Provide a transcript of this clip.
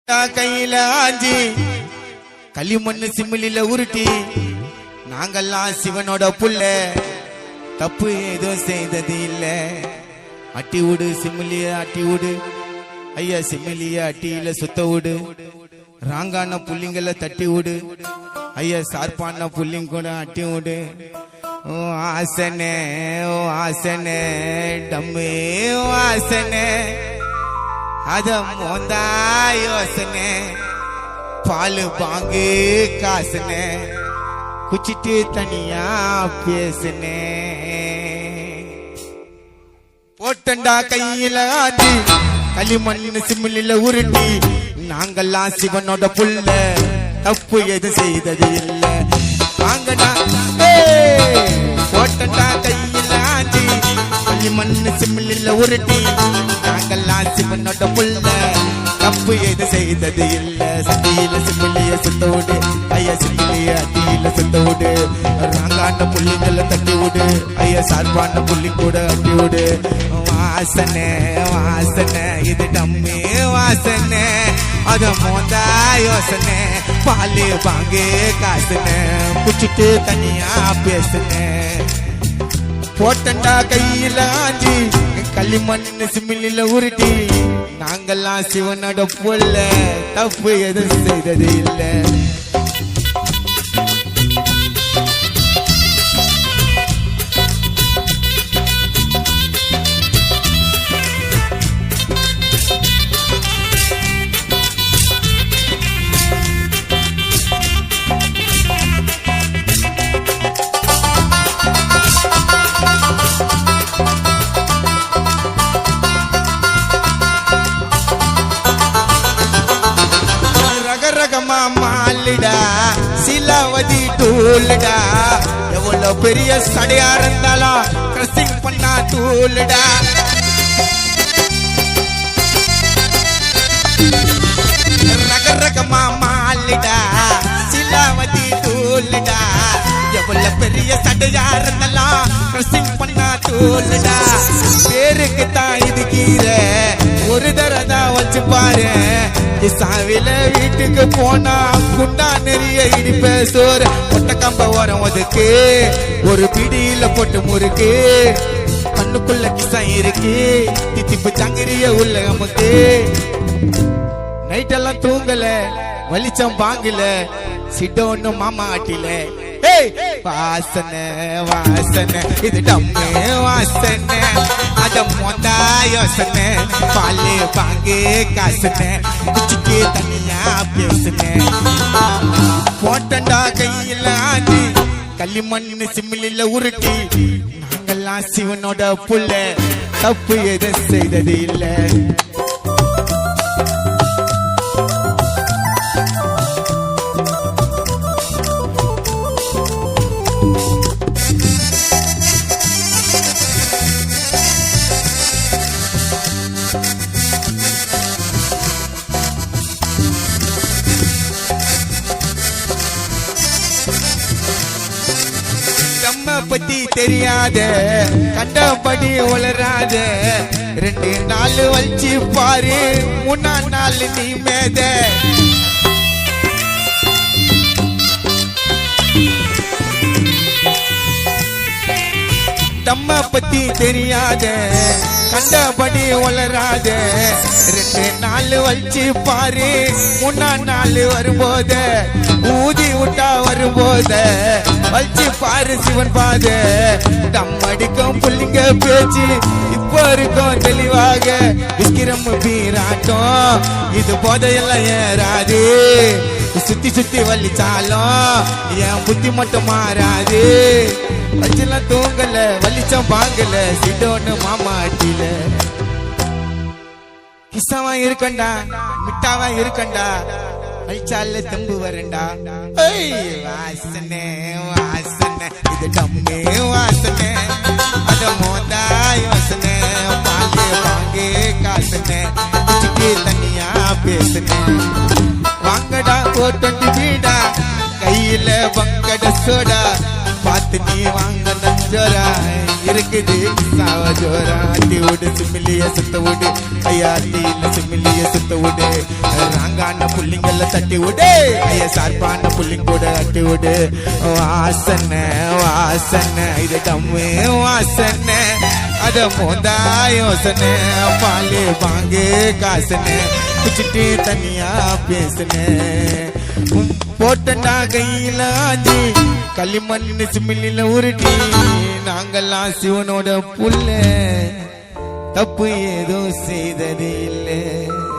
கையில ஆஞ்சி களிமண்ணு சிமிலில உருட்டி நாங்கெல்லாம் சிவனோட புள்ள தப்பு ஏதோ செய்தது இல்ல. அட்டி விடு சிமிலிய அட்டி விடு ஐயா, சிமிலிய அட்டியில சுத்த விடு. ராங்கான புள்ளிங்களை தட்டி விடு ஐயா, சார்பான புள்ளிங்க கூட அட்டி விடு. ஓ ஆசனே ஓ ஆசனே டம்மே ஓ ஆசனே அத மோந்தா யோசனை பாலு பாங்கு காசுனே குச்சிட்டு தனியா பேசுனே. போட்டண்டா கையில ஆதி களிமண்ணு சிமிலில உருட்டி நாங்கெல்லாம் சிவனோட புள்ள தப்பு எது செய்தது இல்ல. வாங்கடா போட்டண்டா கையில ஆதி களிமண்ணு சிமிலில உருட்டி நாங்கெல்லாம் சிவனோட புள்ள தப்பு எது செய்தது இல்ல. சட்டியில சிமிலிய சுத்த விடு ஐயா, சிமிலிய அட்டியில சுத்த விடு. ராங்கான புள்ளிங்களை தட்டி விடு ஐயா, சார்பான புள்ளி கூட அட்டி விடு. வாசனை வாசனை இது டம்மி வாசனை அத மோந்தா யோசனை பாலு பாங்கு காசுன குச்சிட்டு தனியா பேசுன. போட்டண்டா கையில ஆஞ்சி களிமண்ணு சிமிலில உருட்டி நாங்கெல்லாம் சிவனோட புள்ள தப்பு எதுவும் செய்தது இல்ல. மாலிடா சிலாவதி டூல்டா எவ்வளவு பெரிய சடையா இருந்தாலும் கிரசிங் பண்ணா டூல்டா. ரக ரகமா மாலிடா சிலாவதி டூல்டா எவ்வளவு பெரிய சடையா இருந்தாலும் கிரசிங் பண்ணா டூல்டா. பேருக்கு தான் இது கீரை ஒரு தரதா வச்சு பாரு. சாவில வீட்டுக்கு போனா குண்டா நிறைய இடிப்ப சோறு பொட்ட கம்ப ஓரம் ஒதுக்கு ஒரு பிடியில போட்டு முறுக்கு கண்ணுக்குள்ள கிசம் இருக்கு தித்திப்பு சங்கிரிய உள்ள நமக்கு. நைட்டெல்லாம் தூங்கல வலிச்சம் பாங்கல சிட்ட ஒண்ணு மாமா ஆட்டில. வாசனை வாசனை இது டம்மே வாசனை அத மோந்தா யோசனை பாலு பாங்கு காசுன குச்சிக்கு தனியா பேசுன. போட்டண்டா கையில ஆதி களிமண்ணு சிமிலில உருட்டி நாங்கெல்லாம் சிவனோட புள்ள தப்பு எது செய்தது இல்ல. பத்தி தெரியாத கண்டபடி உளராத ரெண்டு நாள் வச்சு பாரு மூணா நாள் நீ மேத. நம்ம பத்தி தெரியாத கண்டபடி உளராத ரெண்டு நாள் வச்சு பாரு மூணா நாள் வரும்போத ஊதி விட்டா வரும்போத வச்சு பாரு சிவன் பாத. டம்மடிக்கும் புள்ளிங்க பேச்சு இப்ப இருக்கும் தெளிவாக விக்கிரம் பீராட்டம் இது போதையெல்லாம் ஏறாது. சுத்தி சுத்தி வலிச்சாலும் என் புத்தி மட்டும் மாறாது. வச்செல்லாம் தூங்கல வலிச்சம் பாங்கல சிட்டோன்னு மாமா அட்டில. கிசவா இருக்கண்டா மிட்டாவா இருக்கண்டா வலிச்சால தம்பு வரண்டா. வாசனை வாசனை இது டம்மே வாசனை அத மோந்தா யோசனை பாங்கு பாங்கு காசுன குச்சிக்கு தனியா பேசுன. வாங்கடா போட்டு வீடா கையில வங்கட சோடா பார்த்து நீ வாங்க. ஜோரா இருக்குது சாவ ஜோரா அட்டி விடு சிமிலிய சுத்த விடு ஐயா அட்டியில சிமிலிய சுத்த விடு ராங்கான புள்ளிங்கல்ல தட்டி விடு ஐயா சார்பான புள்ளிங்கூட அட்டி விடு வாசனை வாசனை இது தம்மு வாசனை அத மோந்தா யோசனை பாலு பாங்கு காசனை குச்சிட்டு தனியா பேசுனேன் போட்டா கையில ஆஞ்சி களிமண் சிமிலில உருட்டி நாங்கெல்லாம் சிவனோட புள்ள தப்பு ஏதோ செய்தது இல்லை